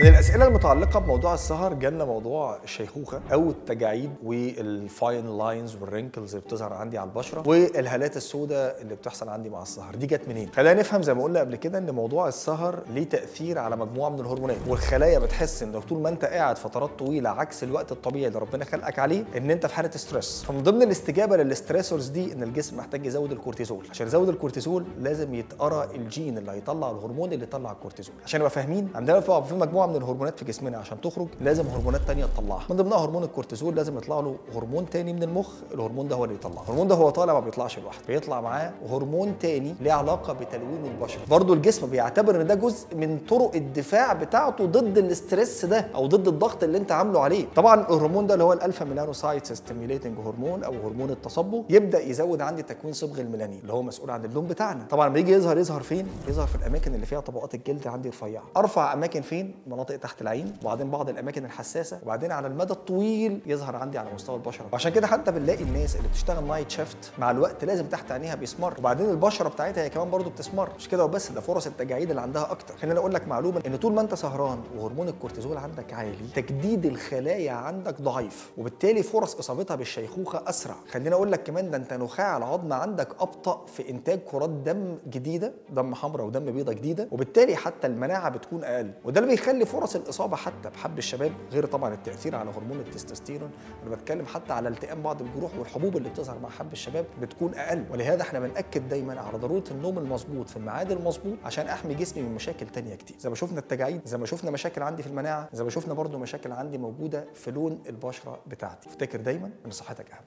من الأسئلة المتعلقة بموضوع السهر جالنا موضوع الشيخوخة أو التجاعيد والفاين لاينز والرينكلز اللي بتظهر عندي على البشرة والهالات السوداء اللي بتحصل عندي مع السهر. دي جت منين؟ خلينا نفهم زي ما قلنا قبل كده إن موضوع السهر ليه تأثير على مجموعة من الهرمونات، والخلايا بتحس إن طول ما أنت قاعد فترات طويلة عكس الوقت الطبيعي اللي ربنا خلقك عليه إن أنت في حالة ستريس. فمن ضمن الاستجابة للستريسورز دي إن الجسم محتاج يزود الكورتيزول. عشان يزود الكورتيزول لازم يتقرا الجين اللي هيطلع الهرمون اللي يطلع الكورتيزول. عشان نبقى فاهمين عندنا في مجموعة من الهرمونات في جسمنا عشان تخرج لازم هرمونات تانية تطلعها، من ضمنها هرمون الكورتيزول. لازم يطلع له هرمون تاني من المخ، الهرمون ده هو اللي يطلعه. الهرمون ده هو طالع ما بيطلعش لوحده، بيطلع معاه هرمون تاني ليه علاقه بتلوين البشره. برضه الجسم بيعتبر ان ده جزء من طرق الدفاع بتاعته ضد الاسترس ده او ضد الضغط اللي انت عامله عليه. طبعا الهرمون ده اللي هو الالفا ميلانوسايت ستيميوليتنج هرمون او هرمون التصبغ يبدا يزود عندي تكوين صبغ الميلانين اللي هو مسؤول عن اللون بتاعنا. طبعا لما يجي يظهر فين؟ يظهر في الاماكن اللي فيها طبقات الجلد عندي رفيعه. ارفع اماكن فين؟ مناطق تحت العين، وبعدين بعض الاماكن الحساسه، وبعدين على المدى الطويل يظهر عندي على مستوى البشره. وعشان كده حتى بنلاقي الناس اللي بتشتغل نايت شيفت مع الوقت لازم تحت عينيها بيسمر، وبعدين البشره بتاعتها هي كمان برضو بتسمر. مش كده وبس، ده فرص التجاعيد اللي عندها اكتر. خليني اقول لك معلومه ان طول ما انت سهران وهرمون الكورتيزول عندك عالي تجديد الخلايا عندك ضعيف، وبالتالي فرص اصابتها بالشيخوخه اسرع. خليني اقول لك كمان ده انت نخاع العظم عندك ابطا في انتاج كرات دم جديده، دم حمراء ودم بيضاء جديده، وبالتالي حتى المناعه بتكون اقل، وده اللي بيخلي فرص الاصابه حتى بحب الشباب، غير طبعا التاثير على هرمون التستوستيرون. انا بتكلم حتى على التئام بعض الجروح والحبوب اللي بتظهر مع حب الشباب بتكون اقل. ولهذا احنا بنأكد دايما على ضروره النوم المظبوط في الميعاد المظبوط عشان احمي جسمي من مشاكل تانية كتير، زي ما شفنا التجاعيد، زي ما شفنا مشاكل عندي في المناعه، زي ما شفنا برضو مشاكل عندي موجوده في لون البشره بتاعتي. افتكر دايما ان صحتك اهم.